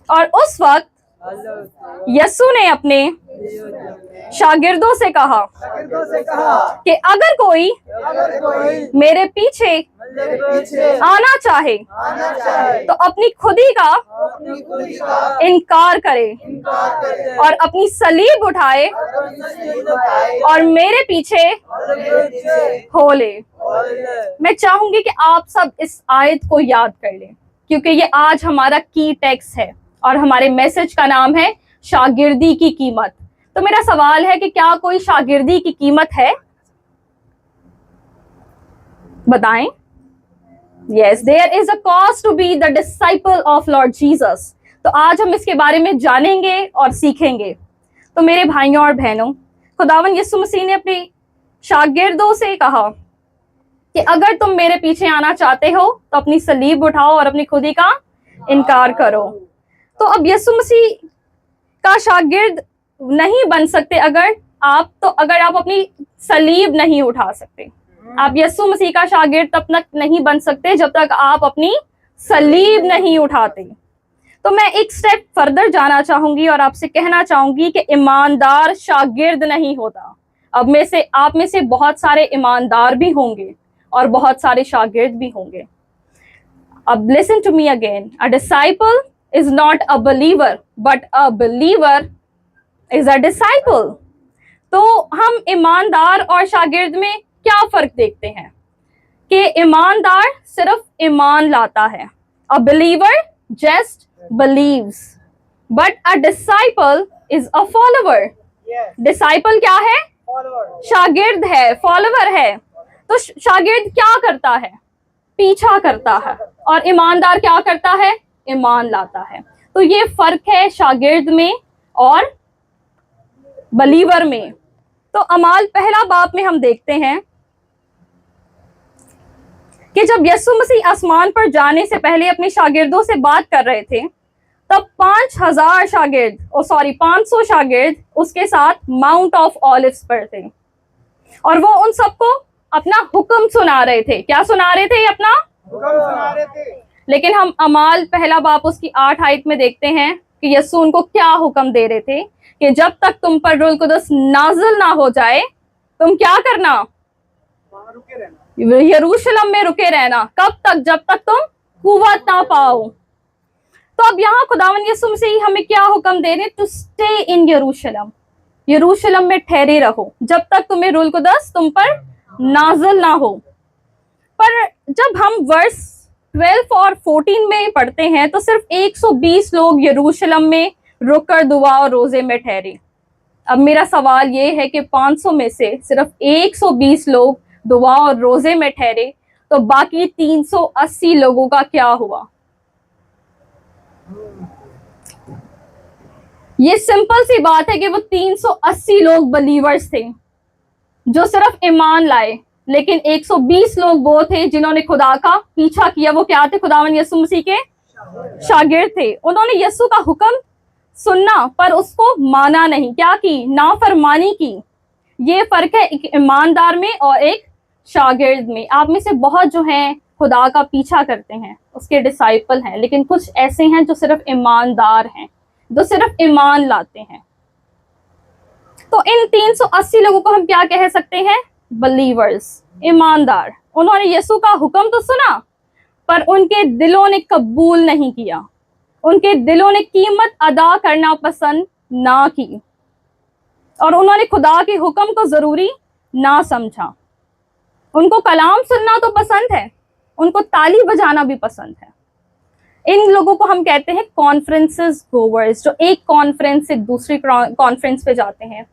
और उस वक्त यीशु ने अपने शागिर्दों से कहा कि अगर कोई मेरे पीछे आना चाहे तो अपनी खुदी का इनकार करे और अपनी सलीब उठाए और मेरे पीछे हो ले। मैं चाहूंगी कि आप सब इस आयत को याद कर लें, क्योंकि ये आज हमारा की टेक्स्ट है और हमारे मैसेज का नाम है शागिर्दी की कीमत। तो मेरा सवाल है कि क्या कोई शागिर्दी की कीमत है? बताएं। Yes, there is a cost to be the disciple of Lord Jesus. तो आज हम इसके बारे में जानेंगे और सीखेंगे। तो मेरे भाइयों और बहनों, खुदावन यीशु मसीह ने अपने शागिर्दों से कहा कि अगर तुम मेरे पीछे आना चाहते हो तो अपनी सलीब उठाओ और अपनी खुदी का इनकार करो। तो अब यीशु मसीह का शागिर्द नहीं बन सकते अगर आप अपनी सलीब नहीं उठा सकते। आप यीशु मसीह का शागिर्द तब तक नहीं बन सकते जब तक आप अपनी सलीब नहीं उठाते। तो मैं एक स्टेप फर्दर जाना चाहूंगी और आपसे कहना चाहूंगी कि ईमानदार शागिर्द नहीं होता। आप में से बहुत सारे ईमानदार भी होंगे और बहुत सारे शागिर्द भी होंगे। अब listen to me again, a disciple is not a believer but a believer is a disciple. तो हम ईमानदार और शागिर्द में क्या फर्क देखते हैं कि ईमानदार सिर्फ ईमान लाता है, a believer just believes, but a disciple is a follower. Disciple क्या है? शागिर्द है, फॉलोवर है। तो शागिर्द क्या करता है? पीछा करता है। और ईमानदार क्या करता है? ईमान लाता है। तो ये फर्क है शागिर्द में और बिलीवर में। तो अमाल पहला बाब में हम देखते हैं कि जब यीशु मसीह आसमान पर जाने से पहले अपने शागिर्दों से बात कर रहे थे, तब 500 शागिर्द उसके साथ माउंट ऑफ ऑलिव्स पर थे और वो उन सबको अपना हुक्म सुना रहे थे। क्या सुना रहे थे? अपना हुक्म सुना रहे थे। लेकिन हम अमाल पहला बाब उसकी 8 आयत में देखते हैं कि यीशु उनको क्या हुक्म दे रहे थे कि जब तक तुम पर रूह कुदस नाजिल ना हो जाए, तुम क्या करना? यरूशलेम में रुके रहना। कब तक? जब तक तुम कुव्वत ना पाओ। तो अब यहाँ खुदावन यीशु मसीह हमें क्या हुक्म दे रहे? टू स्टे इन यरूशलेम। यरूशलेम में ठहरे रहो जब तक तुम्हें रूह कुदस तुम पर नाजिल ना हो। पर जब हम वर्स 12 और 14 में पढ़ते हैं तो सिर्फ 120 लोग यरूशलेम में रुककर दुआ और रोजे में ठहरे। अब मेरा सवाल ये है कि 500 में से सिर्फ 120 लोग दुआ और रोजे में ठहरे, तो बाकी 380 लोगों का क्या हुआ? ये सिंपल सी बात है कि वो 380 लोग बिलीवर्स थे जो सिर्फ ईमान लाए, लेकिन 120 लोग वो थे जिन्होंने खुदा का पीछा किया। वो क्या थे? खुदावन यीशु मसीह के शागिर्द थे। उन्होंने यीशु का हुक्म सुनना पर उसको माना नहीं। क्या की? नाफरमानी की। ये फर्क है एक ईमानदार में और एक शागिर्द में। आप में से बहुत जो हैं खुदा का पीछा करते हैं, उसके डिसाइपल हैं, लेकिन कुछ ऐसे हैं जो सिर्फ ईमानदार हैं, जो सिर्फ ईमान लाते हैं। तो इन 380 लोगों को हम क्या कह सकते हैं? बिलीवर्स, ईमानदार। उन्होंने यीशु का हुक्म तो सुना पर उनके दिलों ने कबूल नहीं किया, उनके दिलों ने कीमत अदा करना पसंद ना की और उन्होंने खुदा के हुक्म को जरूरी ना समझा। उनको कलाम सुनना तो पसंद है, उनको ताली बजाना भी पसंद है। इन लोगों को हम कहते हैं कॉन्फ्रेंसेस गोवर्स, जो एक कॉन्फ्रेंस से दूसरी कॉन्फ्रेंस पे जाते हैं,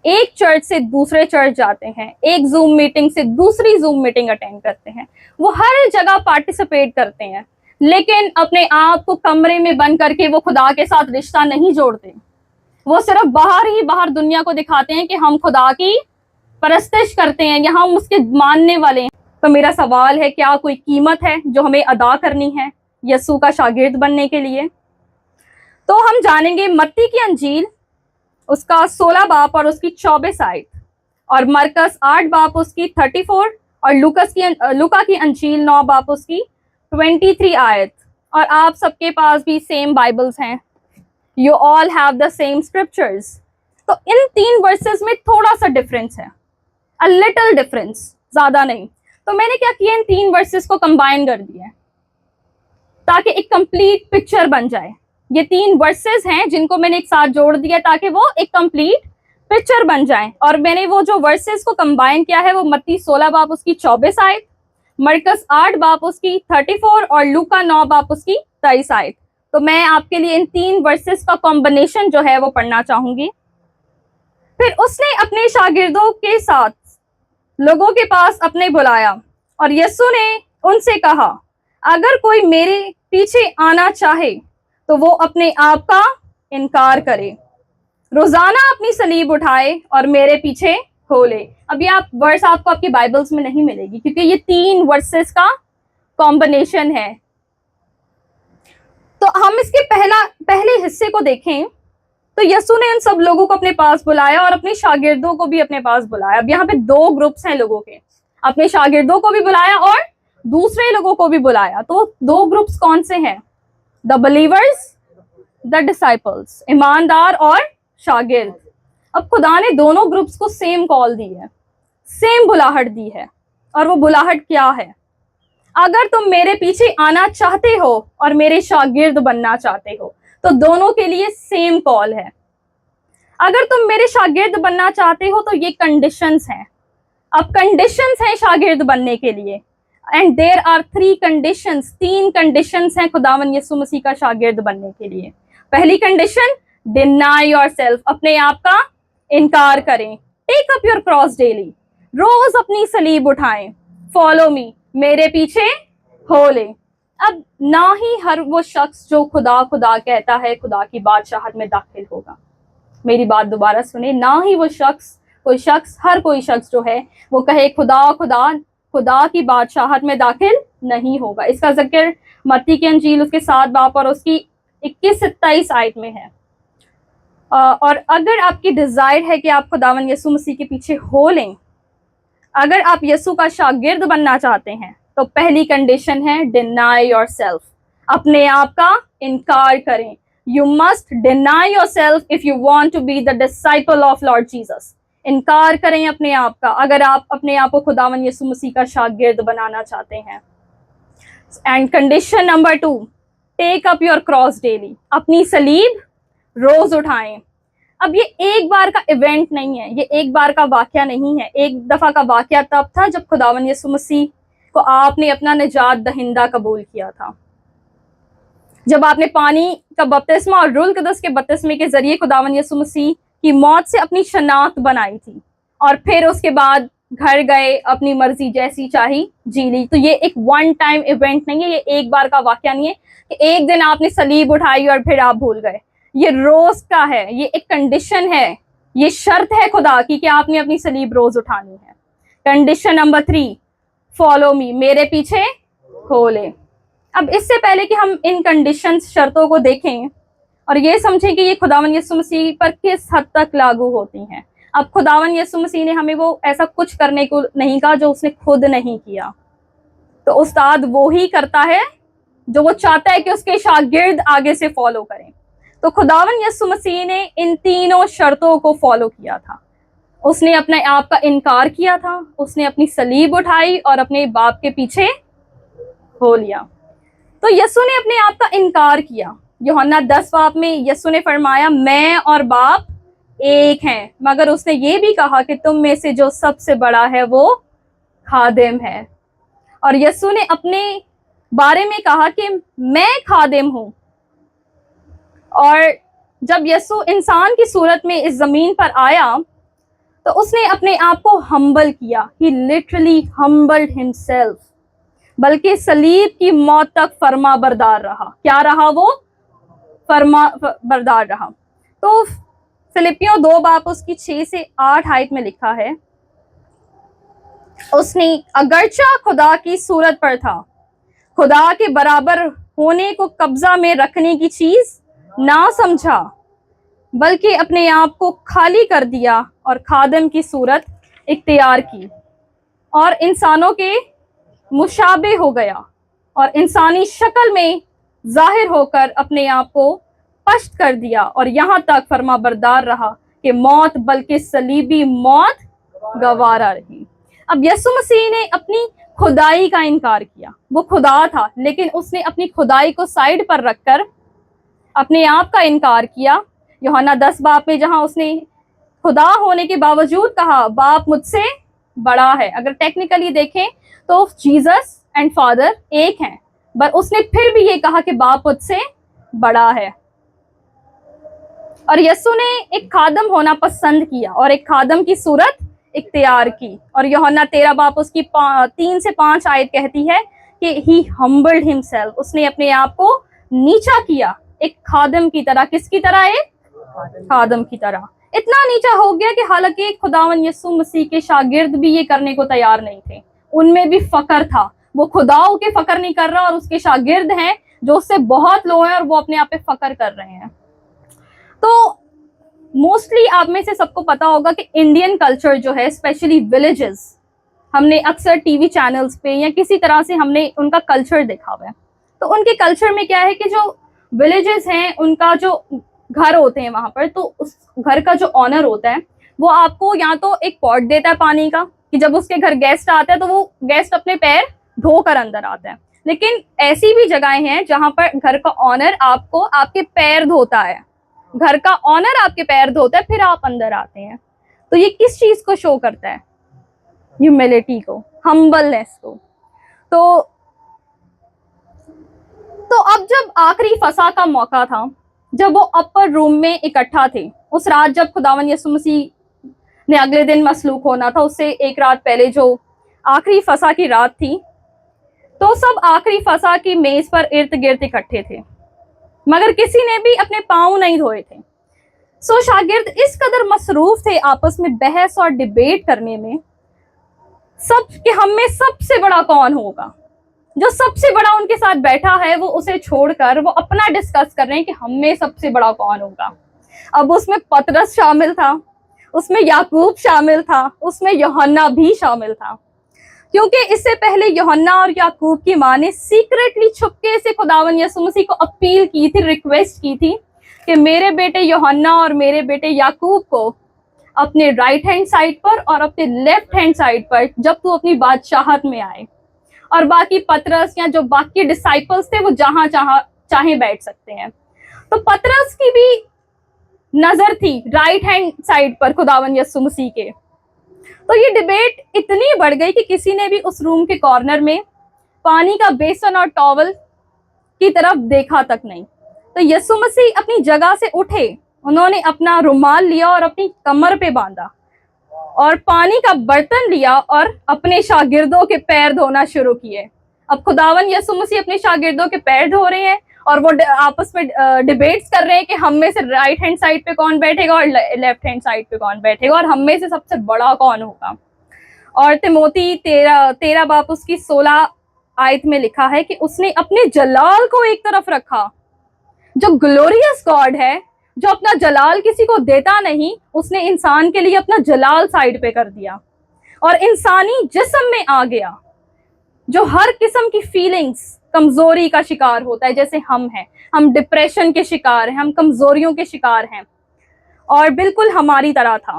एक चर्च से दूसरे चर्च जाते हैं, एक जूम मीटिंग से दूसरी जूम मीटिंग अटेंड करते हैं। वो हर जगह पार्टिसिपेट करते हैं, लेकिन अपने आप को कमरे में बंद करके वो खुदा के साथ रिश्ता नहीं जोड़ते। वो सिर्फ बाहर दुनिया को दिखाते हैं कि हम खुदा की परस्तिश करते हैं या हम उसके मानने वाले हैं। तो मेरा सवाल है, क्या कोई कीमत है जो हमें अदा करनी है यीशु का शागिर्द बनने के लिए? तो हम जानेंगे मत्ती की अंजील उसका 16 बाब और उसकी 24 आयत, और मरकस 8 बाब उसकी 34, और लुका की अंजील 9 बाब उसकी 23 आयत, और आप सबके पास भी सेम बाइबल्स हैं, you all have the same scriptures. तो इन 3 वर्सेस में थोड़ा सा डिफरेंस है, अ लिटिल डिफरेंस, ज्यादा नहीं। तो मैंने क्या किया, इन 3 वर्सेस को कंबाइन कर दिया ताकि एक कंप्लीट पिक्चर बन जाए। ये 3 वर्सेस हैं जिनको मैंने एक साथ जोड़ दिया ताकि वो एक कंप्लीट पिक्चर बन जाए। और मैंने वो जो वर्सेस को कंबाइन किया है वो मत्ती 16 बाप उसकी 24 आयत, मरकस 8 बाप उसकी 34 और लूका 9 बाप उसकी 23 आयत। तो मैं आपके लिए इन 3 वर्सेस का कॉम्बिनेशन जो है वो पढ़ना चाहूंगी। फिर उसने अपने शागिर्दों के साथ लोगों के पास अपने बुलाया और यीशु ने उनसे कहा, अगर कोई मेरे पीछे आना चाहे तो वो अपने आप का इनकार करे, रोजाना अपनी सलीब उठाए और मेरे पीछे हो ले। अब ये आप वर्स आपको आपकी बाइबल्स में नहीं मिलेगी क्योंकि ये 3 वर्सेस का कॉम्बिनेशन है। तो हम इसके पहले हिस्से को देखें तो यीशु ने इन सब लोगों को अपने पास बुलाया और अपने शागिर्दों को भी अपने पास बुलाया। अब यहाँ पे 2 ग्रुप्स हैं लोगों के, अपने शागिर्दों को भी बुलाया और दूसरे लोगों को भी बुलाया। तो 2 ग्रुप्स कौन से हैं? द बिलीवर्स, द डिसाइपल्स, ईमानदार और शागिर्द। अब खुदा ने दोनों ग्रुप्स को सेम कॉल दी है, सेम बुलाहट दी है। और वो बुलाहट क्या है? अगर तुम मेरे पीछे आना चाहते हो और मेरे शागिर्द बनना चाहते हो, तो दोनों के लिए सेम कॉल है। अगर तुम मेरे शागिर्द बनना चाहते हो तो ये कंडीशंस हैं। अब कंडीशंस हैं शागिर्द बनने के लिए, and there are 3 conditions, 3 conditions हैं खुदावन यीशु मसीह का शागिर्द बनने के लिए। पहली कंडीशन, डिनाई योरसेल्फ, अपने आप का इनकार करें। Take up your cross daily, रोज अपनी सलीब उठाएं। फॉलो मी, मेरे पीछे हो ले। अब ना ही हर वो शख्स जो खुदा खुदा कहता है खुदा की बादशाहत में दाखिल होगा। मेरी बात दोबारा सुने, ना ही वो शख्स, हर कोई शख्स जो है वो कहे खुदा खुदा खुदा की बादशाहत में दाखिल नहीं होगा। इसका जिक्र मत्ती की अंजील उसके 7 बाप और उसकी 21-27 आयत में है। और अगर आपकी डिजायर है कि आप खुदावन यीशु मसीह के पीछे हो लें, अगर आप यीशु का शागिर्द बनना चाहते हैं, तो पहली कंडीशन है डिनाई योरसेल्फ, अपने आप का इनकार करें। You must deny yourself if you want to be the disciple of Lord Jesus. इनकार करें अपने आप का अगर आप अपने आप को खुदावन यीशु मसीह का शागिर्द बनाना चाहते हैं। And condition number 2, take up your cross daily, अपनी सलीब रोज उठाएं। अब ये एक बार का इवेंट नहीं है, ये एक बार का वाकया नहीं है। एक दफा का वाकया तब था जब खुदावन यीशु मसीह को आपने अपना निजात दहिंदा कबूल किया था, जब आपने पानी का बपतिस्मा और रूह कुदस के बपतिस्मे के जरिए खुदावन यीशु मसीह की मौत से अपनी शनाख्त बनाई थी, और फिर उसके बाद घर गए, अपनी मर्जी जैसी चाही जी ली। तो ये एक वन टाइम इवेंट नहीं है, ये एक बार का वाकया नहीं है कि एक दिन आपने सलीब उठाई और फिर आप भूल गए। ये रोज का है, ये एक कंडीशन है, ये शर्त है खुदा की कि आपने अपनी सलीब रोज उठानी है। कंडीशन नंबर 3, फॉलो मी, मेरे पीछे हो ले। अब इससे पहले कि हम इन कंडीशंस, शर्तों को देखें और ये समझें कि ये खुदावन यीशु मसीह पर किस हद तक लागू होती हैं। अब खुदावन यीशु मसीह ने हमें वो ऐसा कुछ करने को नहीं कहा जो उसने खुद नहीं किया। तो उस्ताद वो ही करता है जो वो चाहता है कि उसके शागिर्द आगे से फॉलो करें। तो खुदावन यीशु मसीह ने इन तीनों शर्तों को फॉलो किया था। उसने अपने आप का इनकार किया था, उसने अपनी सलीब उठाई और अपने बाप के पीछे हो लिया। तो यीशु ने अपने आप का इनकार किया। यूहन्ना 10 बाब में यीशु ने फरमाया, मैं और बाप एक हैं। मगर उसने ये भी कहा कि तुम में से जो सबसे बड़ा है वो खादिम है। और यीशु ने अपने बारे में कहा कि मैं खादिम हूं। और जब यीशु इंसान की सूरत में इस जमीन पर आया तो उसने अपने आप को हम्बल किया। ही लिटरली हम्बल्ड हिमसेल्फ, बल्कि सलीब की मौत तक फर्मा बरदार रहा। क्या रहा वो? फर्मा बरदार रहा। तो फिलिपियों 2 बाब उसकी 6 से 8 आयत में लिखा है, उसने अगरचा खुदा की सूरत पर था, खुदा के बराबर होने को कब्जा में रखने की चीज ना समझा, बल्कि अपने आप को खाली कर दिया और खादिम की सूरत इख्तियार की और इंसानों के मुशाबे हो गया और इंसानी शक्ल में जाहिर होकर अपने आप को पश्त कर दिया और यहाँ तक फरमाबरदार रहा कि मौत बल्कि सलीबी मौत गवारा रही। अब यीशु मसीह ने अपनी खुदाई का इनकार किया। वो खुदा था, लेकिन उसने अपनी खुदाई को साइड पर रखकर अपने आप का इनकार किया। यूहन्ना 10 बाब में जहां उसने खुदा होने के बावजूद कहा बाप मुझसे बड़ा है। अगर टेक्निकली देखें तो जीसस एंड फादर एक हैं, पर उसने फिर भी ये कहा कि बाप मुझसे बड़ा है। और यीशु ने एक खादम होना पसंद किया और एक खादम की सूरत इख्तियार की। और यूहन्ना 13 बाब उसकी 3 से 5 आयत कहती है कि ही हम्बल्ड हिमसेल्फ, उसने अपने आप को नीचा किया एक खादम की तरह। किसकी तरह? एक खादम की तरह। इतना नीचा हो गया कि हालांकि खुदावन यीशु मसीह के शागिर्द भी ये करने को तैयार नहीं थे। उनमें भी फकर था। वो खुदाओं के फकर नहीं कर रहा और उसके शागिर्द हैं जो उससे बहुत लो हैं और वो अपने आप पे फकर कर रहे हैं। तो मोस्टली आप में से सबको पता होगा कि इंडियन कल्चर जो है, स्पेशली विलेजेस, हमने अक्सर टीवी चैनल्स पे या किसी तरह से हमने उनका कल्चर देखा हुआ है। तो उनके कल्चर में क्या है कि जो विलेजेस हैं उनका जो घर होते हैं वहां पर, तो उस घर का जो ऑनर होता है वो आपको या तो एक पॉट देता है पानी का, कि जब उसके घर गेस्ट आते हैं तो वो गेस्ट अपने पैर धोकर अंदर आता है। लेकिन ऐसी भी जगहें हैं जहां पर घर का ऑनर आपको आपके पैर धोता है। घर का ऑनर आपके पैर धोता है, फिर आप अंदर आते हैं। तो ये किस चीज को शो करता है? ह्यूमिलिटी को, हम्बलनेस को। तो अब जब आखिरी फसा का मौका था, जब वो अपर रूम में इकट्ठा थे, उस रात जब खुदावन यीशु मसीह ने अगले दिन मसलूक होना था, उससे एक रात पहले जो आखिरी फसा की रात थी, तो सब आखिरी फसा की मेज पर इर्द गिर्द इकट्ठे थे, मगर किसी ने भी अपने पांव नहीं धोए थे। सो शागिर्द इस कदर मसरूफ थे आपस में बहस और डिबेट करने में सब कि हम में सबसे बड़ा कौन होगा। जो सबसे बड़ा उनके साथ बैठा है वो उसे छोड़कर वो अपना डिस्कस कर रहे हैं कि हम में सबसे बड़ा कौन होगा। अब उसमें पतरस शामिल था, उसमें याकूब शामिल था, उसमें यूहन्ना भी शामिल था, क्योंकि इससे पहले यूहन्ना और याकूब की माँ ने सीक्रेटली छुपके से खुदावन यीशु मसीह को अपील की थी, रिक्वेस्ट की थी कि मेरे बेटे यूहन्ना और मेरे बेटे याकूब को अपने राइट हैंड साइड पर और अपने लेफ्ट हैंड साइड पर जब तू अपनी बादशाहत में आए, और बाकी पतरस या जो बाकी डिसाइपल्स थे वो जहां जहां चाहे बैठ सकते हैं। तो पतरस की भी नजर थी राइट हैंड साइड पर खुदावन यीशु मसीह के। तो ये डिबेट इतनी बढ़ गई कि किसी ने भी उस रूम के कॉर्नर में पानी का बेसन और टॉवल की तरफ देखा तक नहीं। तो यीशु मसीह अपनी जगह से उठे, उन्होंने अपना रुमाल लिया और अपनी कमर पे बांधा और पानी का बर्तन लिया और अपने शागिर्दों के पैर धोना शुरू किए। अब खुदावन यीशु मसीह अपने शागिर्दों के पैर धो रहे हैं और वो आपस में डिबेट्स कर रहे हैं कि हम में से राइट हैंड साइड पे कौन बैठेगा और लेफ्ट हैंड साइड पे कौन बैठेगा और हम में से सबसे बड़ा कौन होगा। और तिमोती 13 बाब उसकी 16 आयत में लिखा है कि उसने अपने जलाल को एक तरफ रखा। जो ग्लोरियस गॉड है, जो अपना जलाल किसी को देता नहीं, उसने इंसान के लिए अपना जलाल साइड पे कर दिया और इंसानी जिस्म में आ गया, जो हर किस्म की फीलिंग्स कमजोरी का शिकार होता है। जैसे हम हैं, हम डिप्रेशन के शिकार हैं, हम कमजोरियों के शिकार हैं, और बिल्कुल हमारी तरह था।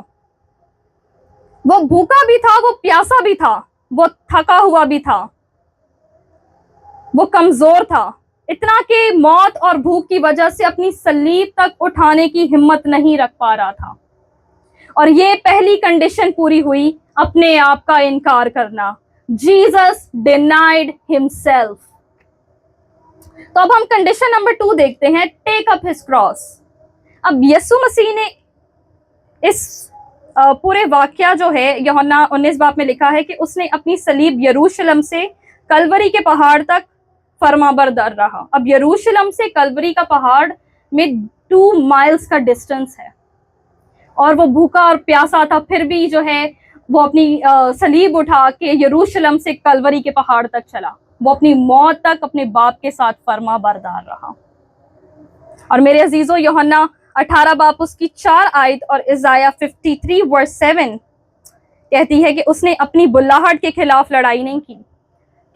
वो भूखा भी था, वो प्यासा भी था, वो थका हुआ भी था, वो कमजोर था, इतना कि मौत और भूख की वजह से अपनी सलीब तक उठाने की हिम्मत नहीं रख पा रहा था। और ये पहली कंडीशन पूरी हुई, अपने आप का इनकार करना। Jesus denied himself. तो अब हम कंडीशन नंबर 2 देखते हैं, टेक अप हिज क्रॉस। अब यीशु मसीह ने इस पूरे वाक्या जो है यूहन्ना 19 बाब में लिखा है कि उसने अपनी सलीब यरूशलेम से कलवरी के पहाड़ तक फरमाबरदार रहा। अब यरूशलेम से कलवरी का पहाड़ में 2 माइल्स का डिस्टेंस है और वो भूखा और प्यासा था, फिर भी जो है वो अपनी सलीब उठा के यरूशलेम से कलवरी के पहाड़ तक चला। वो अपनी मौत तक अपने बाप के साथ फरमाबरदार रहा। और मेरे अजीजों, यूहन्ना 18 बाब उसकी 4 आयत और इज़ाया 53 वर्स 7 कहती है कि उसने अपनी बुल्लाहट के खिलाफ लड़ाई नहीं की,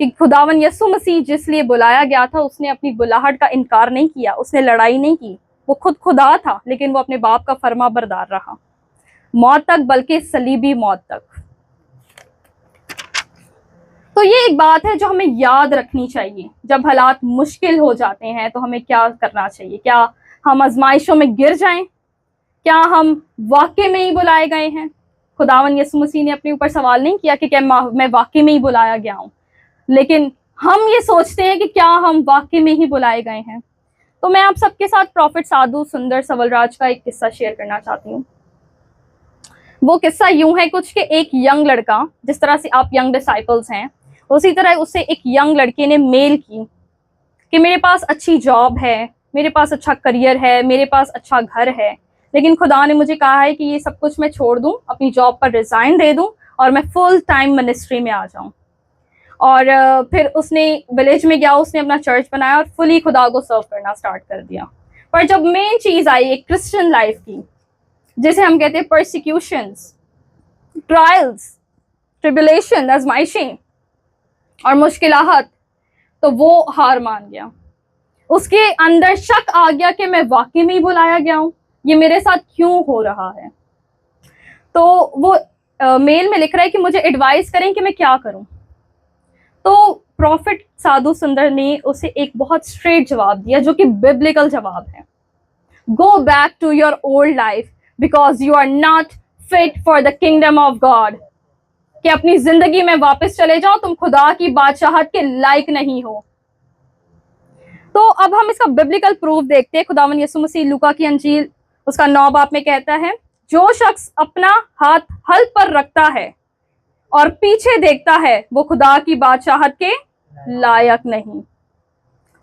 कि खुदावन यसु मसीह जिस लिए बुलाया गया था उसने अपनी बुलाहट का इनकार नहीं किया, उसने लड़ाई नहीं की। वो खुद खुदा था लेकिन वो अपने बाप का फर्मा बरदार रहा मौत तक, बल्कि सलीबी मौत तक। तो ये एक बात है जो हमें याद रखनी चाहिए। जब हालात मुश्किल हो जाते हैं तो हमें क्या करना चाहिए? क्या हम आजमाइशों में गिर जाएं? क्या हम वाकई में ही बुलाए गए हैं? खुदावन यसु मसीह ने अपने ऊपर सवाल नहीं किया कि क्या मैं वाकई में ही बुलाया गया हूं, लेकिन हम ये सोचते हैं कि क्या हम वाकई में ही बुलाए गए हैं। तो मैं आप सबके साथ प्रॉफिट साधु सुंदर सवलराज का एक किस्सा शेयर करना चाहती हूँ। वो किस्सा यूं है कुछ कि एक यंग लड़का, जिस तरह से आप यंग डिसाइपल्स हैं, उसी तरह उससे एक यंग लड़के ने मेल की कि मेरे पास अच्छी जॉब है, मेरे पास अच्छा करियर है, मेरे पास अच्छा घर है, लेकिन खुदा ने मुझे कहा है कि ये सब कुछ मैं छोड़ दूं, अपनी जॉब पर रिजाइन दे दूं और मैं फुल टाइम मिनिस्ट्री में आ जाऊं। और फिर उसने विलेज में गया, उसने अपना चर्च बनाया और फुली खुदा को सर्व करना स्टार्ट कर दिया। पर जब मेन चीज आई एक क्रिश्चियन लाइफ की, जिसे हम कहते हैं परसिक्यूशंस, ट्रायल्स, ट्रिबुलेशन, आजमाइशें और मुश्किलाहत, तो वो हार मान गया। उसके अंदर शक आ गया कि मैं वाकई में ही बुलाया गया हूं, ये मेरे साथ क्यों हो रहा है। तो वो मेल में लिख रहा है कि मुझे एडवाइस करें कि मैं क्या करूं। तो प्रॉफिट साधु सुंदर ने उसे एक बहुत स्ट्रेट जवाब दिया, जो कि बिब्लिकल जवाब है। Go back to your old life because you are not fit for the kingdom of God. कि अपनी जिंदगी में वापस चले जाओ, तुम खुदा की बादशाहत के लायक नहीं हो। तो अब हम इसका बिब्लिकल प्रूफ देखते हैं। खुदावन यसु मसीह लूका की अंजील उसका 9 बाब में कहता है, जो शख्स अपना हाथ हल पर रखता है और पीछे देखता है वो खुदा की बादशाहत के लायक नहीं।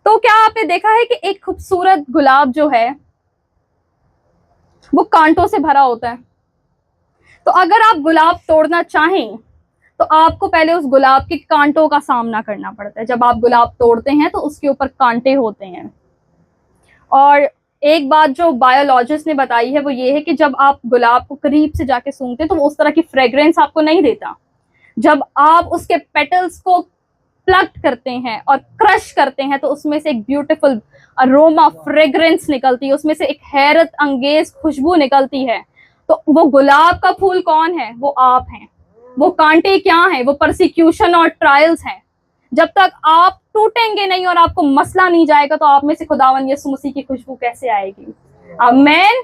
तो क्या आपने देखा है कि एक खूबसूरत गुलाब जो है वो कांटों से भरा होता है। तो अगर आप गुलाब तोड़ना चाहें तो आपको पहले उस गुलाब के कांटों का सामना करना पड़ता है। जब आप गुलाब तोड़ते हैं तो उसके ऊपर कांटे होते हैं। और एक बात जो बायोलॉजिस्ट ने बताई है वो ये है कि जब आप गुलाब को करीब से जाके सूंघते हैं तो वो उस तरह की फ्रेग्रेंस आपको नहीं देता। जब आप उसके पेटल्स को प्लग करते हैं और क्रश करते हैं तो उसमें से एक ब्यूटीफुल अरोमा फ्रेग्रेंस निकलती है, उसमें से एक हैरत अंगेज खुशबू निकलती है। तो वो गुलाब का फूल कौन है? वो आप हैं। वो कांटे क्या हैं? वो परसिक्यूशन और ट्रायल्स हैं। जब तक आप टूटेंगे नहीं और आपको मसला नहीं जाएगा तो आप में से खुदावन यसु मसीह की खुशबू कैसे आएगी? आमेन,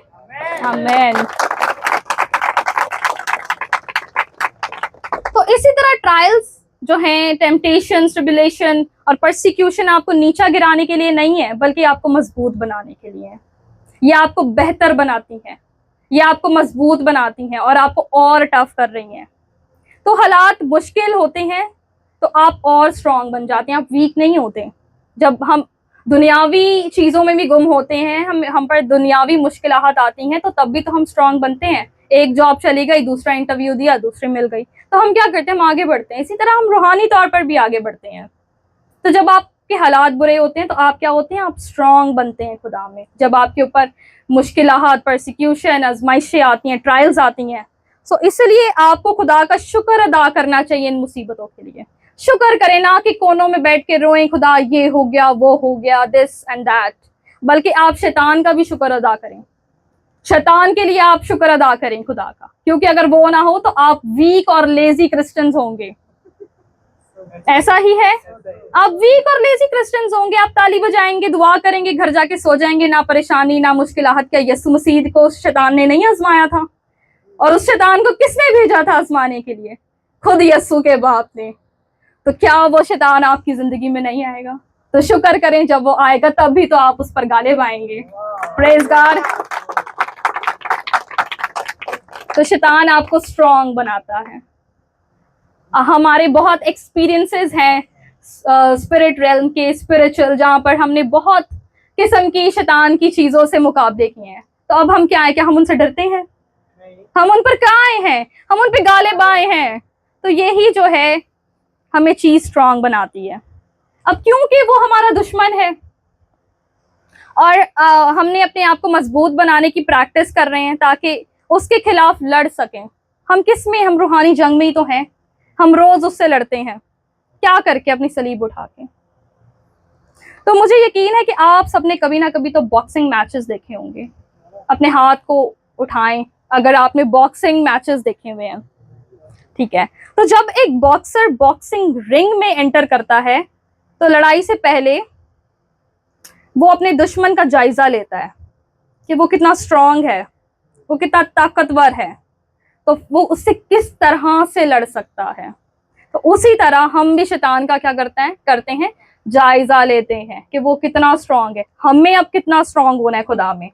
आमेन। तो इसी तरह ट्रायल्स जो हैं, टेम्पटेशन, ट्रिबुलेशन और परसिक्यूशन आपको नीचा गिराने के लिए नहीं है, बल्कि आपको मजबूत बनाने के लिए है। ये आपको बेहतर बनाती है, ये आपको मजबूत बनाती हैं और आपको और टफ कर रही हैं। तो हालात मुश्किल होते हैं तो आप और स्ट्रांग बन जाते हैं, आप वीक नहीं होते। जब हम दुनियावी चीज़ों में भी गुम होते हैं, हम पर दुनियावी मुश्किलात आती हैं, तो तब भी तो हम स्ट्रांग बनते हैं। एक जॉब चली गई, दूसरा इंटरव्यू दिया, दूसरी मिल गई, तो हम क्या करते हैं? हम आगे बढ़ते हैं। इसी तरह हम रूहानी तौर पर भी आगे बढ़ते हैं। तो जब आपके हालात बुरे होते हैं तो आप क्या होते हैं? आप स्ट्रांग बनते हैं खुदा में। जब आपके ऊपर मुश्किलात, परसिक्यूशन, आजमाइशें आती हैं, ट्रायल्स आती हैं, सो इसलिए आपको खुदा का शुक्र अदा करना चाहिए इन मुसीबतों के लिए। शुक्र करें, ना कि कोनों में बैठ के रोएं खुदा ये हो गया, वो हो गया, दिस एंड दैट, बल्कि आप शैतान का भी शुक्र अदा करें। शैतान के लिए आप शुक्र अदा करें खुदा का, क्योंकि अगर वो ना हो तो आप वीक और लेजी क्रिश्चियंस होंगे। ऐसा ही है, आप वीक और लेजी क्रिश्चियंस होंगे। आप ताली बजाएंगे, दुआ करेंगे, घर जाके सो जाएंगे, ना परेशानी ना मुश्किलात। क्या यसु मसीह को शैतान ने नहीं आजमाया था? और उस शैतान को किसने भेजा था आजमाने के लिए? खुद यसु के बाप ने। तो क्या वो शैतान आपकी जिंदगी में नहीं आएगा? तो शुक्र करें, जब वो आएगा तब भी तो आप उस पर गालिब आएंगे। Praise God. तो शैतान आपको स्ट्रांग बनाता है। हमारे बहुत एक्सपीरियंसेस हैं स्पिरिट रेल्म के, स्पिरिचुअल, जहाँ पर हमने बहुत किस्म की शैतान की चीजों से मुकाबले किए हैं। तो अब हम क्या है? क्या हम उनसे डरते हैं? हम उन पर क्या आए हैं? हम उन पर गालिब आए हैं। तो यही जो है हमें चीज स्ट्रांग बनाती है। अब क्योंकि वो हमारा दुश्मन है और हमने अपने आप को मजबूत बनाने की प्रैक्टिस कर रहे हैं ताकि उसके खिलाफ लड़ सकें। हम किस में? हम रूहानी जंग में ही तो हैं। हम रोज उससे लड़ते हैं। क्या करके, अपनी सलीब उठा के। तो मुझे यकीन है कि आप सबने कभी ना कभी तो बॉक्सिंग मैचेस देखे होंगे। अपने हाथ को उठाएं अगर आपने बॉक्सिंग मैचेस देखे हुए हैं, ठीक है। तो जब एक बॉक्सर बॉक्सिंग रिंग में एंटर करता है तो लड़ाई से पहले वो अपने दुश्मन का जायजा लेता है कि वो कितना स्ट्रांग है, वो कितना ताकतवर है, तो वो उससे किस तरह से लड़ सकता है। तो उसी तरह हम भी शैतान का क्या करते हैं, जायजा लेते हैं कि वो कितना स्ट्रांग है, हमें अब कितना स्ट्रांग होना है खुदा में।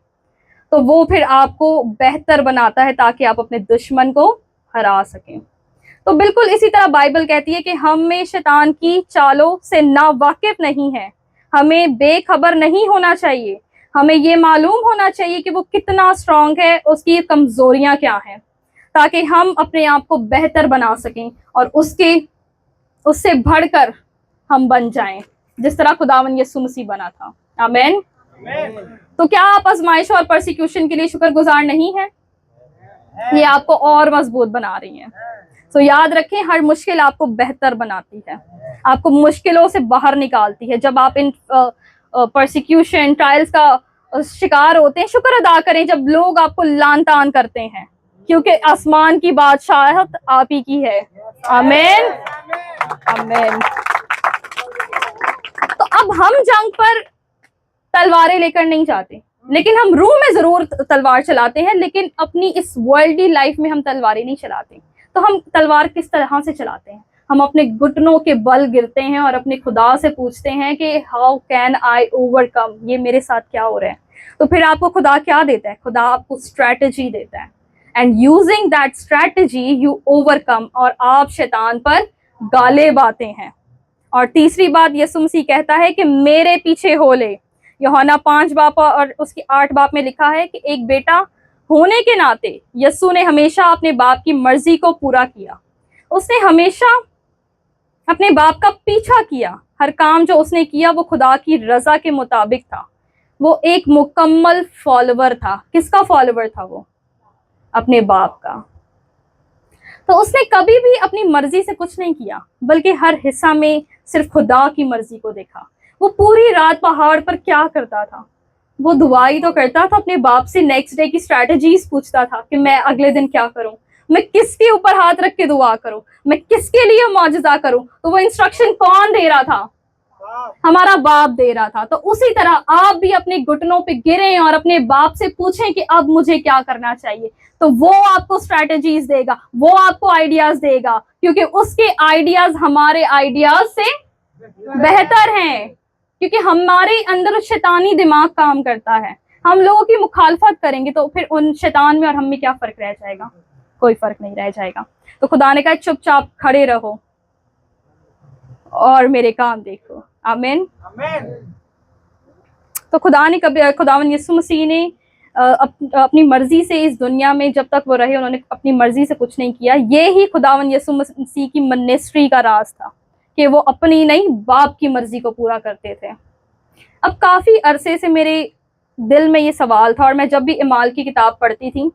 तो वो फिर आपको बेहतर बनाता है ताकि आप अपने दुश्मन को हरा सकें। तो बिल्कुल इसी तरह बाइबल कहती है कि हमें शैतान की चालों से नावाकिफ नहीं है, हमें बेखबर नहीं होना चाहिए। हमें ये मालूम होना चाहिए कि वो कितना स्ट्रांग है, उसकी कमजोरियां क्या हैं, ताकि हम अपने आप को बेहतर बना सकें और उससे बढ़कर हम बन जाएं, जिस तरह खुदावन यीशु मसीह बना था। आमीन। तो क्या आप आजमाइश और परसिक्यूशन के लिए शुक्रगुजार नहीं हैं? ये आपको और मजबूत बना रही है। तो याद रखें, हर मुश्किल आपको बेहतर बनाती है, आपको मुश्किलों से बाहर निकालती है। जब आप इन परसिक्यूशन ट्रायल्स का शिकार होते हैं, शुक्र अदा करें जब लोग आपको लान तान करते हैं, क्योंकि आसमान की बादशाहत आप ही की है। आमीन, आमीन। तो अब हम जंग पर तलवारें लेकर नहीं जाते, लेकिन हम रूह में जरूर तलवार चलाते हैं, लेकिन अपनी इस वर्ल्डली लाइफ में हम तलवारें नहीं चलाते। तो हम तलवार किस तरह से चलाते हैं? हम अपने घुटनों के बल गिरते हैं और अपने खुदा से पूछते हैं कि हाउ कैन आई ओवरकम, ये मेरे साथ क्या हो रहा है। तो फिर आपको खुदा क्या देता है? खुदा आपको स्ट्रैटेजी देता है, and using that strategy you overcome, और आप शैतान पर गालिब आते हैं। और तीसरी बात यीशु मसीह कहता है कि मेरे पीछे हो ले। यूहन्ना 5 बाप और उसकी 8 बाप में लिखा है कि एक बेटा होने के नाते यीशु ने हमेशा अपने बाप की मर्जी को पूरा किया। उसने हमेशा अपने बाप का पीछा किया। हर काम जो उसने किया वो खुदा की रजा के मुताबिक था। वो एक मुकम्मल फॉलोवर था। किसका फॉलोवर था वो? अपने बाप का। तो उसने कभी भी अपनी मर्जी से कुछ नहीं किया, बल्कि हर हिस्सा में सिर्फ खुदा की मर्जी को देखा। वो पूरी रात पहाड़ पर क्या करता था? वो दुआई तो करता था, अपने बाप से नेक्स्ट डे की स्ट्रैटेजीज पूछता था कि मैं अगले दिन क्या करूं, मैं किसके ऊपर हाथ रख के दुआ करूं, मैं किसके लिए मौजज़ा करूं। तो वो इंस्ट्रक्शन कौन दे रहा था? हमारा बाप दे रहा था। तो उसी तरह आप भी अपने घुटनों पे गिरें और अपने बाप से पूछें कि अब मुझे क्या करना चाहिए। तो वो आपको स्ट्रैटेजीज देगा, वो आपको आइडियाज देगा, क्योंकि उसके आइडियाज हमारे आइडियाज से बेहतर हैं, क्योंकि हमारे अंदर शैतानी दिमाग काम करता है। हम लोगों की मुखालफत करेंगे तो फिर उन शैतान में और हम में क्या फर्क रह जाएगा? कोई फर्क नहीं रह जाएगा। तो खुदा ने कहा चुपचाप खड़े रहो और मेरे काम देखो। आमीन। तो खुदावन यीशु मसीह ने अपनी मर्जी से इस दुनिया में जब तक वो रहे, उन्होंने अपनी मर्जी से कुछ नहीं किया। ये ही खुदावन यीशु मसीह की मिनिस्ट्री का राज था कि वो अपनी नहीं, बाप की मर्जी को पूरा करते थे। अब काफ़ी अरसे से मेरे दिल में ये सवाल था, और मैं जब भी इमाल की किताब पढ़ती थी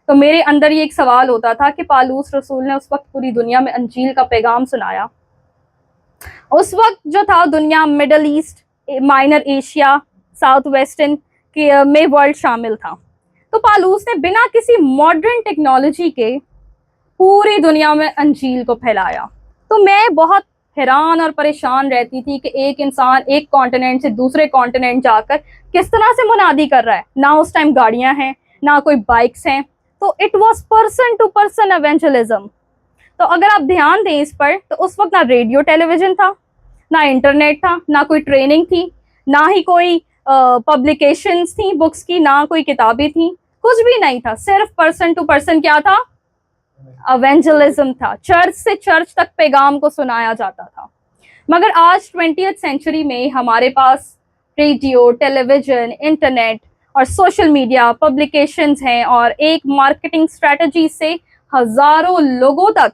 तो मेरे अंदर ये एक सवाल होता था कि पालूस रसूल ने उस वक्त पूरी दुनिया में अंजील का पैगाम सुनाया। उस वक्त जो था दुनिया middle east, minor Asia, south western में वर्ल्ड शामिल था। तो पालूस ने बिना किसी मॉडर्न टेक्नोलॉजी के पूरी दुनिया में अंजील को फैलाया। तो मैं बहुत हैरान और परेशान रहती थी कि एक इंसान एक कॉन्टिनेंट से दूसरे कॉन्टिनेंट जाकर किस तरह से मुनादी कर रहा है। ना उस टाइम गाड़ियां हैं, ना कोई बाइक्स हैं, तो it was person to person evangelism. तो अगर आप ध्यान दें इस पर, तो उस वक्त ना रेडियो टेलीविजन था, ना इंटरनेट था, ना कोई ट्रेनिंग थी, ना ही कोई पब्लिकेशंस थी बुक्स की, ना कोई किताबें थी, कुछ भी नहीं था। सिर्फ पर्सन टू पर्सन क्या था? एवेंजलिज्म था। चर्च से चर्च तक पैगाम को सुनाया जाता था। मगर आज 20th सेंचुरी में हमारे पास रेडियो, टेलीविजन, इंटरनेट और सोशल मीडिया, पब्लिकेशंस हैं, और एक मार्केटिंग स्ट्रेटजी से हजारों लोगों तक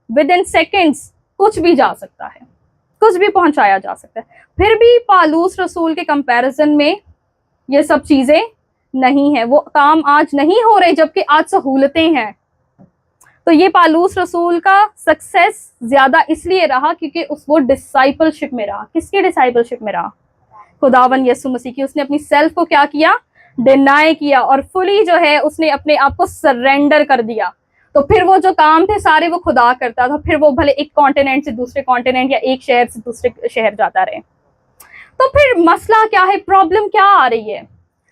विद इन सेकेंड्स कुछ भी जा सकता है, कुछ भी पहुंचाया जा सकता है। फिर भी पालूस रसूल के कंपैरिजन में ये सब चीजें नहीं है, वो काम आज नहीं हो रहे, जबकि आज सहूलतें हैं। तो ये पालूस रसूल का सक्सेस ज्यादा इसलिए रहा क्योंकि वो डिसाइपलशिप में रहा। किसके डिसाइपलशिप में रहा? खुदावन यीशु मसीह की। उसने अपनी सेल्फ को क्या किया? डिनाई किया और फुली जो है उसने अपने आप को सरेंडर कर दिया। तो फिर वो जो काम थे सारे वो खुदा करता था। फिर वो भले एक कॉन्टिनेंट से दूसरे कॉन्टिनेंट या एक शहर से दूसरे शहर जाता रहे। तो फिर मसला क्या है, प्रॉब्लम क्या आ रही है?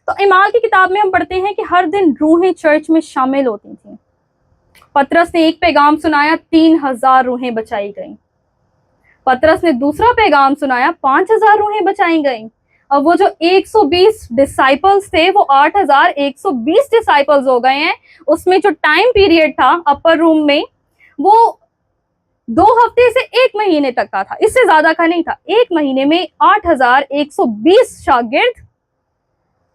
तो इमाल की किताब में हम पढ़ते हैं कि हर दिन रूहें चर्च में शामिल होती थी। पतरस ने एक पैगाम सुनाया, 3000 रूहें बचाई गई। पतरस ने दूसरा पैगाम सुनाया, 5000 रूहें बचाई गई। अब वो जो 120 डिसाइपल्स थे वो 8120 डिसाइपल्स हो गए हैं। उसमें जो टाइम पीरियड था अपर रूम में वो 2 हफ्ते से 1 महीने तक का था, इससे ज्यादा का नहीं था। 1 महीने में 8120 शागिर्द।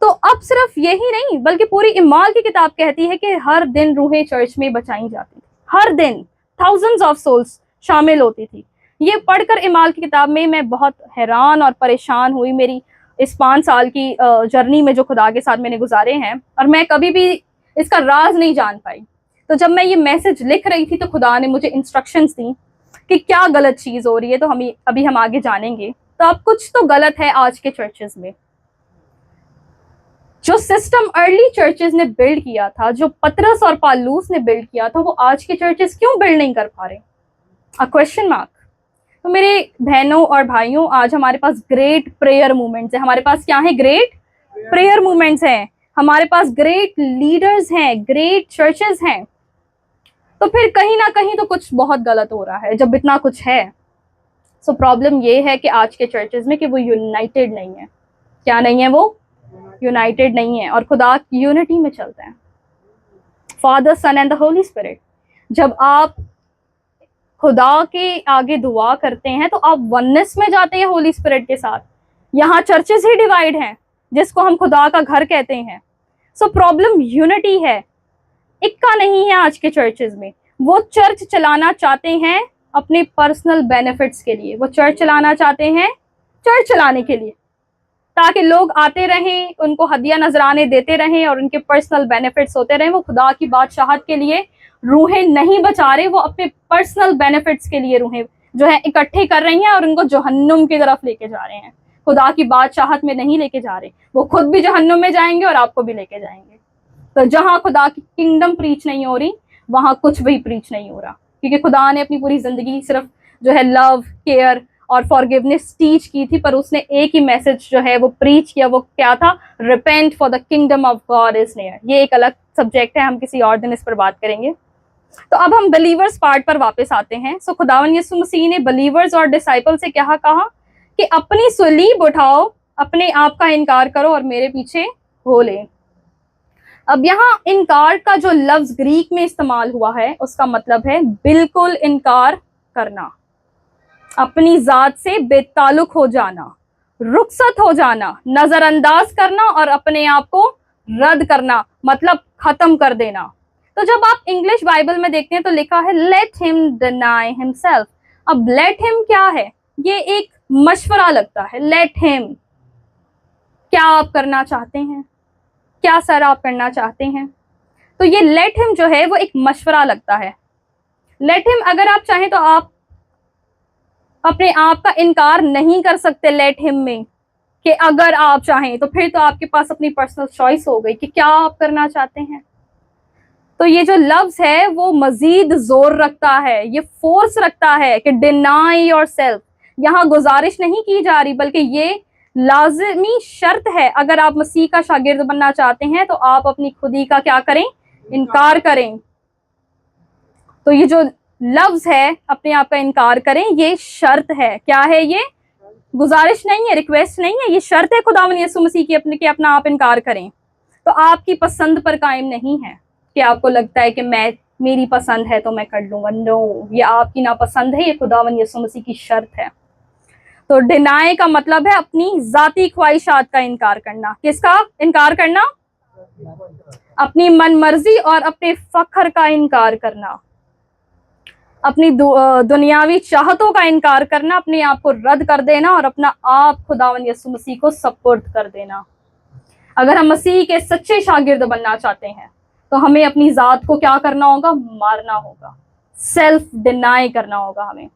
तो अब सिर्फ यही नहीं बल्कि पूरी इमाल की किताब कहती है कि हर दिन रूहें चर्च में बचाई जाती थी। हर दिन थाउजेंड्स ऑफ सोल्स शामिल होती थी। ये पढ़कर इमाल की किताब में मैं बहुत हैरान और परेशान हुई। मेरी इस 5 साल की जर्नी में जो खुदा के साथ मैंने गुजारे हैं, और मैं कभी भी इसका राज नहीं जान पाई। तो जब मैं ये मैसेज लिख रही थी तो खुदा ने मुझे इंस्ट्रक्शंस दी कि क्या गलत चीज हो रही है। तो अभी हम आगे जानेंगे। तो अब कुछ तो गलत है आज के चर्चेस में। जो सिस्टम अर्ली चर्चेस ने बिल्ड किया था, जो पतरस और पालूस ने बिल्ड किया था, वो आज के चर्चेस क्यों बिल्ड नहीं कर पा रहे? A question mark. तो मेरे बहनों और भाइयों, आज हमारे पास ग्रेट प्रेयर मूवमेंट्स है। हमारे पास क्या है? ग्रेट प्रेयर मूवमेंट्स हैं। हमारे पास ग्रेट लीडर्स हैं, ग्रेट चर्चेस हैं। तो फिर कहीं ना कहीं तो कुछ बहुत गलत हो रहा है जब इतना कुछ है। सो प्रॉब्लम ये है कि आज के चर्चेस में कि वो यूनाइटेड नहीं है। क्या नहीं है? वो यूनाइटेड नहीं है। और खुदा यूनिटी में चलता है, Father, Son and the Holy Spirit. जब आप खुदा के आगे दुआ करते हैं तो आप वननेस में जाते हैं होली स्पिरिट के साथ। यहाँ चर्चेस ही डिवाइड हैं जिसको हम खुदा का घर कहते हैं। सो प्रॉब्लम यूनिटी है, इक्का नहीं है आज के चर्चेस में। वो चर्च चलाना चाहते हैं अपने पर्सनल बेनिफिट्स के लिए। वो चर्च चलाना चाहते हैं चर्च चलाने के लिए, ताकि लोग आते रहें, उनको हदिया नजराने देते रहें और उनके पर्सनल बेनिफिट्स होते रहें। वो खुदा की बादशाहत के लिए रूहें नहीं बचा रहे, वो अपने पर्सनल बेनिफिट्स के लिए रूहें जो है इकट्ठे कर रही हैं और उनको जहन्नुम की तरफ लेके जा रहे हैं। खुदा की बादशाहत में नहीं लेके जा रहे। वो खुद भी जहन्नुम में जाएंगे और आपको भी लेके जाएंगे। तो जहां खुदा की किंगडम प्रीच नहीं हो रही वहां कुछ भी प्रीच नहीं हो रहा, क्योंकि खुदा ने अपनी पूरी जिंदगी सिर्फ जो है लव, केयर और फॉरगिवनेस टीच की थी, पर उसने एक ही मैसेज जो है वो प्रीच किया। वो क्या था? Repent for the kingdom of God is near. ये एक अलग सब्जेक्ट है, हम किसी और दिन इस पर बात करेंगे। तो अब हम बिलीवर्स पार्ट पर वापस आते हैं। सो खुदावन यीशु मसीह ने बिलीवर्स और डिसाइपल से क्या कहा कि अपनी सलीब उठाओ, अपने आप का इनकार करो और मेरे पीछे हो ले। अब यहाँ इनकार का जो लफ्ज ग्रीक में इस्तेमाल हुआ है उसका मतलब है बिल्कुल इनकार करना, अपनी जात से बेताल्लुक हो जाना, रुखसत हो जाना, नजरअंदाज करना और अपने आप को रद्द करना, मतलब खत्म कर देना। तो जब आप इंग्लिश बाइबल में देखते हैं तो लिखा है लेट हिम डिनाई हिमसेल्फ। अब लेट हिम क्या है? ये एक मशवरा लगता है। लेट हिम, क्या आप करना चाहते हैं? क्या सर आप करना चाहते हैं? तो ये लेट हिम जो है वो एक मशवरा लगता है। लेट हिम, अगर आप चाहें तो आप अपने आप का इनकार नहीं कर सकते लेट हिम में, कि अगर आप चाहें तो फिर तो आपके पास अपनी पर्सनल चॉइस हो गई कि क्या आप करना चाहते हैं। तो ये जो लफ्ज है वो मजीद जोर रखता है, ये फोर्स रखता है कि डिनाई योरसेल्फ। यहाँ गुजारिश नहीं की जा रही बल्कि ये लाजमी शर्त है। अगर आप मसीह का शागिर्द बनना चाहते हैं तो आप अपनी खुदी का क्या करें? इनकार करें। तो ये जो लफ्ज है अपने आप का इनकार करें, ये शर्त है। क्या है ये? गुजारिश नहीं है, रिक्वेस्ट नहीं है, ये शर्त है खुदावन यीशु मसीह की अपने, कि अपना आप इनकार करें। तो आपकी पसंद पर कायम नहीं है कि आपको लगता है कि मेरी पसंद है तो मैं कर लूंगा। नो, ये आपकी नापसंद है, ये खुदावन यीशु मसीह की शर्त है। तो डिनाई का मतलब है अपनी जाती ख्वाहिशात का इनकार करना। किसका इनकार करना? अपनी मन मर्जी और अपने फख्र का इनकार करना, अपनी दुनियावी चाहतों का इनकार करना, अपने आप को रद्द कर देना और अपना आप खुदावन यीशु मसीह को सपुर्द कर देना। अगर हम मसीह के सच्चे शागिर्द बनना चाहते हैं तो हमें अपनी जात को क्या करना होगा? मारना होगा, सेल्फ डिनाई करना होगा, हमें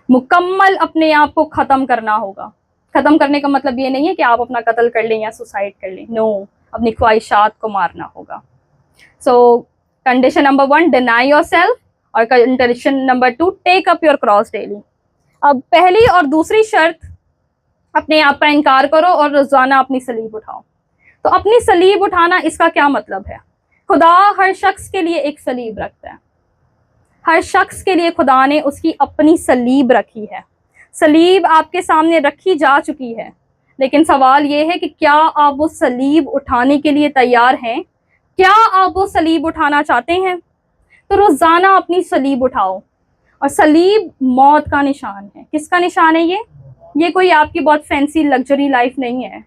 मुकम्मल अपने आप को खत्म करना होगा। खत्म करने का मतलब ये नहीं है कि आप अपना कत्ल कर लें या सुसाइड कर लें, नो, अपनी ख्वाहिशात को मारना होगा। So condition number 1, deny yourself, और condition number 2, take up your cross daily. अब पहली और दूसरी शर्त, अपने आप का इनकार करो और रोजाना अपनी सलीब उठाओ। तो अपनी सलीब उठाना, इसका क्या मतलब है? खुदा हर शख्स के लिए एक सलीब रखता है। हर शख्स के लिए खुदा ने उसकी अपनी सलीब रखी है। सलीब आपके सामने रखी जा चुकी है, लेकिन सवाल ये है कि क्या आप वो सलीब उठाने के लिए तैयार हैं? क्या आप वो सलीब उठाना चाहते हैं? तो रोजाना अपनी सलीब उठाओ। और सलीब मौत का निशान है। किसका निशान है ये कोई आपकी बहुत फैंसी लग्जरी लाइफ नहीं है।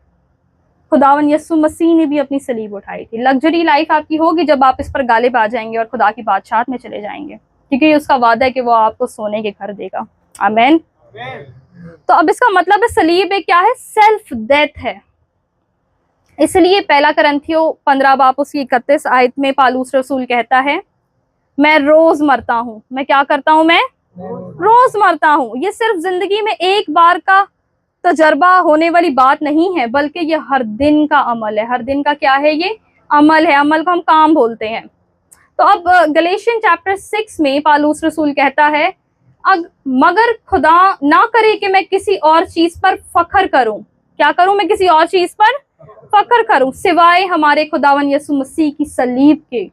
खुदावन यीशु मसीह ने भी अपनी सलीब उठाई थी। लग्जरी लाइफ आपकी होगी जब आप इस पर गालिब आ जाएंगे और खुदा की बादशाहत में चले जाएंगे, क्योंकि उसका वादा है कि वो आपको सोने के घर देगा। आमीन। तो अब इसका मतलब है सलीब एक क्या है? सेल्फ डेथ है। इसलिए पहला करंथियों 15 बाब उसकी 31 आयत में पालूस रसूल कहता है, मैं रोज मरता हूं। मैं क्या करता हूं? मैं रोज मरता हूं। ये सिर्फ जिंदगी में एक बार का तजर्बा होने वाली बात नहीं है, बल्कि ये हर दिन का अमल है। हर दिन का क्या है? ये अमल है। अमल को हम काम बोलते हैं। तो अब गलेशियन चैप्टर 6 में पालूस रसूल कहता है, मगर खुदा ना करे कि मैं किसी और चीज पर फख्र करूं। क्या करूं? मैं किसी और चीज पर फख्र करूं सिवाय हमारे खुदावन यीशु मसीह की सलीब के,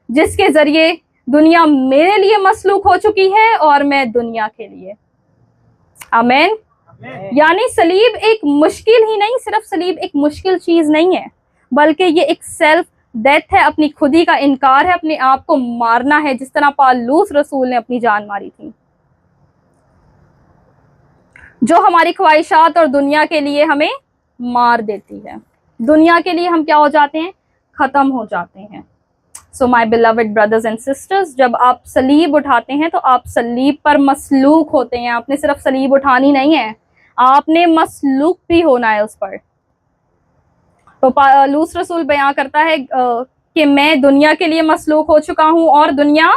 जिसके जरिए दुनिया मेरे लिए मसलूक हो चुकी है और मैं दुनिया के लिए। आमीन। यानी सलीब एक मुश्किल ही नहीं, सिर्फ सलीब एक मुश्किल चीज नहीं है, बल्कि ये एक सेल्फ डेथ है। अपनी खुदी का इनकार है, अपने आप को मारना है, जिस तरह पालूस रसूल ने अपनी जान मारी थी। जो हमारी ख्वाहिशात और दुनिया के लिए हमें मार देती है। दुनिया के लिए हम क्या हो जाते हैं? खत्म हो जाते हैं। So my beloved brothers and sisters, जब आप सलीब उठाते हैं तो आप सलीब पर मसलूक होते हैं। आपने सिर्फ सलीब उठानी नहीं है, आपने मसलूक भी होना है उस पर। तो पालूस रसूल बयां करता है कि मैं दुनिया के लिए मसलूक हो चुका हूं और दुनिया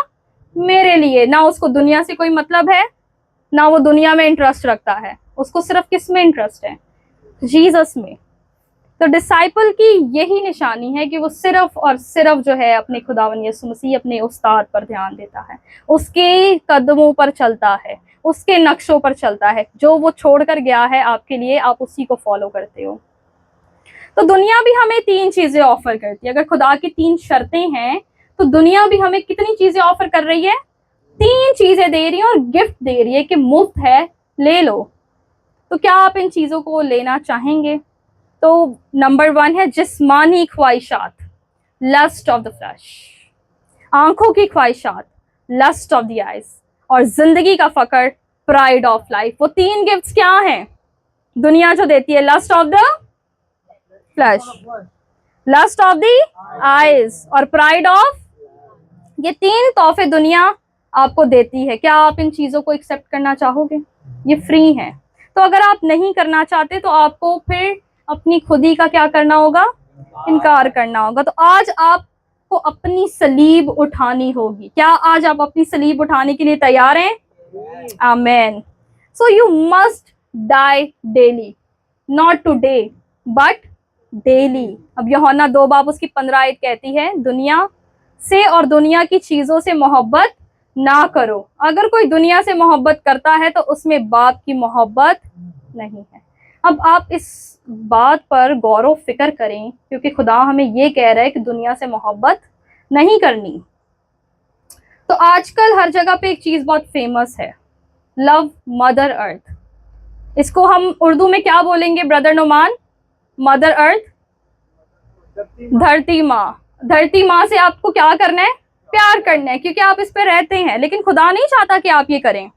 मेरे लिए। ना उसको दुनिया से कोई मतलब है, ना वो दुनिया में इंटरेस्ट रखता है। उसको सिर्फ किस में इंटरेस्ट है? जीसस में। तो डिसाइपल की यही निशानी है कि वो सिर्फ और सिर्फ जो है अपने खुदावन यीशु मसीह, अपने उस्ताद पर ध्यान देता है, उसके कदमों पर चलता है, उसके नक्शों पर चलता है। जो वो छोड़कर गया है आपके लिए, आप उसी को फॉलो करते हो। तो दुनिया भी हमें 3 चीजें ऑफर करती है। अगर खुदा की 3 शर्तें हैं, तो दुनिया भी हमें कितनी चीजें ऑफर कर रही है? 3 चीजें दे रही है और गिफ्ट दे रही है कि मुफ्त है, ले लो। तो क्या आप इन चीजों को लेना चाहेंगे? तो नंबर 1 है जिस्मानी ख्वाहिशात, लस्ट ऑफ द फ्लैश, आंखों की ख्वाहिशात, लस्ट ऑफ द आइज, और जिंदगी का फकर, प्राइड ऑफ लाइफ। वो 3 गिफ्ट्स क्या हैं दुनिया जो देती है? Lust of the flesh, lust of the eyes और प्राइड ऑफ। ये 3 तोहफे दुनिया आपको देती है। क्या आप इन चीजों को एक्सेप्ट करना चाहोगे? ये फ्री है। तो अगर आप नहीं करना चाहते तो आपको फिर अपनी खुदी का क्या करना होगा? इनकार करना होगा। तो आज आपको अपनी सलीब उठानी होगी। क्या आज आप अपनी सलीब उठाने के लिए तैयार हैं? Amen. So you must die daily, not today but daily. अब यूहन्ना 2 बाब उसकी 15 आयत कहती है, दुनिया से और दुनिया की चीजों से मोहब्बत ना करो। अगर कोई दुनिया से मोहब्बत करता है तो उसमें बाप की मोहब्बत नहीं है। अब आप इस बात पर गौर फिक्र करें, क्योंकि खुदा हमें ये कह रहा है कि दुनिया से मोहब्बत नहीं करनी। तो आजकल हर जगह पे एक चीज बहुत फेमस है, लव मदर अर्थ। इसको हम उर्दू में क्या बोलेंगे ब्रदर नोमान? मदर अर्थ, धरती माँ। धरती माँ से आपको क्या करना है? प्यार करना है, क्योंकि आप इस पे रहते हैं। लेकिन खुदा नहीं चाहता कि आप ये करें,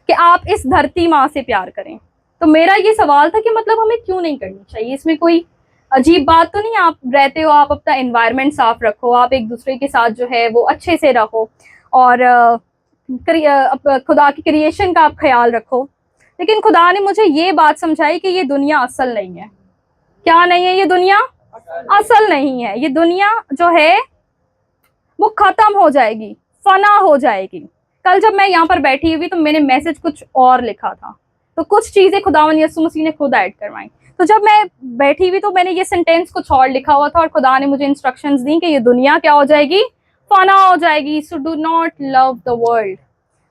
कि आप इस धरती माँ से प्यार करें। तो मेरा ये सवाल था कि मतलब हमें क्यों नहीं करनी चाहिए? इसमें कोई अजीब बात तो नहीं। आप रहते हो, आप अपना एनवायरनमेंट साफ रखो, आप एक दूसरे के साथ जो है वो अच्छे से रहो, और खुदा की क्रिएशन का आप ख्याल रखो। लेकिन खुदा ने मुझे ये बात समझाई कि ये दुनिया असल नहीं है। क्या नहीं है ये दुनिया? असल नहीं है। ये दुनिया जो है वो खत्म हो जाएगी, फना हो जाएगी। कल जब मैं यहाँ पर बैठी हुई तो मैंने मैसेज कुछ और लिखा था, तो कुछ चीजें खुदावन यसु मसीह ने खुद ऐड करवाई। तो जब मैं बैठी हुई तो मैंने ये सेंटेंस कुछ और लिखा हुआ था और खुदा ने मुझे इंस्ट्रक्शंस दी कि ये दुनिया क्या हो जाएगी, फना हो जाएगी। So do not love the world.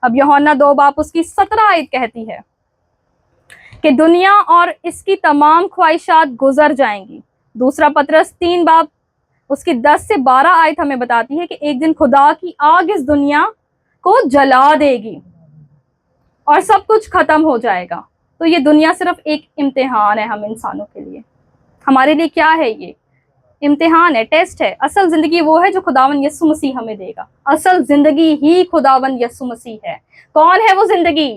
अब यूहन्ना 2 बाप उसकी 17 आयत कहती है कि दुनिया और इसकी तमाम ख्वाहिशात गुजर जाएंगी। दूसरा पतरस 3 बाप उसकी 10 से 12 आयत हमें बताती है कि एक दिन खुदा की आग इस दुनिया को जला देगी और सब कुछ खत्म हो जाएगा। तो ये दुनिया सिर्फ एक इम्तिहान है हम इंसानों के लिए। हमारे लिए क्या है? ये इम्तिहान है, टेस्ट है। असल जिंदगी वो है जो खुदावन यसु मसीह हमें देगा। असल जिंदगी ही खुदावन यसु मसीह है। कौन है वो जिंदगी?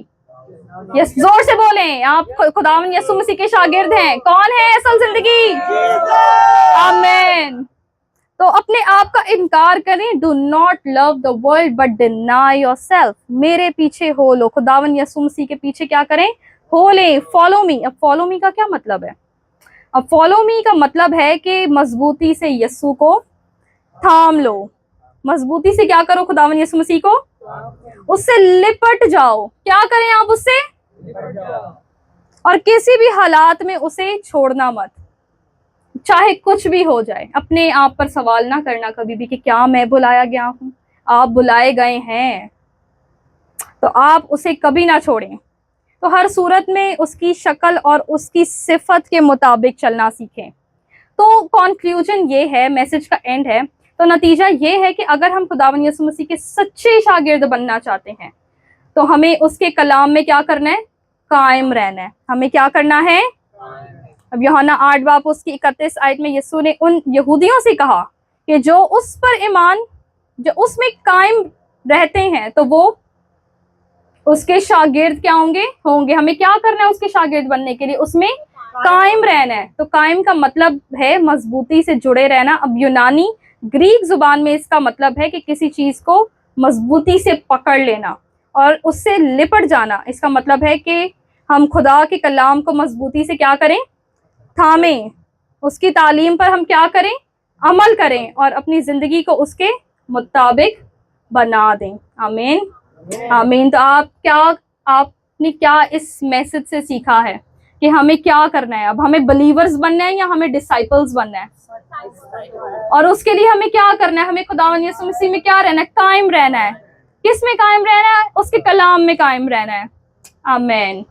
यस, जोर से बोलें। आप खुदावन यसु मसीह के शागिर्द हैं। कौन है असल जिंदगी? आमीन। तो अपने आप का इनकार करें। Do not love the world but deny yourself. मेरे पीछे हो लो, खुदावन यसु मसीह के पीछे क्या करें? हो ले। Follow me. अब फॉलो मी का क्या मतलब है? अब फॉलो मी का मतलब है कि मजबूती से यस्सु को थाम लो। मजबूती से क्या करो? खुदावन यसु मसीह को, उससे लिपट जाओ। क्या करें आप? उससे और किसी भी हालात में उसे छोड़ना मत, चाहे कुछ भी हो जाए। अपने आप पर सवाल ना करना कभी भी कि क्या मैं बुलाया गया हूं। आप बुलाए गए हैं तो आप उसे कभी ना छोड़ें। तो हर सूरत में उसकी शक्ल और उसकी सिफत के मुताबिक चलना सीखें। तो कंक्लूजन ये है, मैसेज का एंड है, तो नतीजा ये है कि अगर हम खुदावन यसु मसीह के सच्चे शागिर्द बनना चाहते हैं तो हमें उसके कलाम में क्या करना है? कायम रहना है। हमें क्या करना है? अब यूहन्ना 8 बाप उसकी 31 आयत में यीशु ने उन यहूदियों से कहा कि जो उस पर ईमान, जो उसमें कायम रहते हैं तो वो उसके शागिर्द क्या होंगे। हमें क्या करना है उसके शागिर्द बनने के लिए? उसमें कायम रहना है। तो कायम का मतलब है मजबूती से जुड़े रहना। अब यूनानी ग्रीक जुबान में इसका मतलब है कि किसी चीज को मजबूती से पकड़ लेना और उससे लिपट जाना। इसका मतलब है कि हम खुदा के कलाम को मजबूती से क्या करें? थामें। उसकी तालीम पर हम क्या करें? अमल करें और अपनी जिंदगी को उसके मुताबिक बना दें। आमीन, आमीन। तो आपने क्या इस मैसेज से सीखा है कि हमें क्या करना है? अब हमें बिलीवर्स बनना है या हमें डिसाइपल्स बनना है? और उसके लिए हमें क्या करना है? हमें खुदावन यीशु मसीह में क्या रहना है? कायम रहना है। किस में कायम रहना है? उसके कलाम में कायम रहना है। आमीन।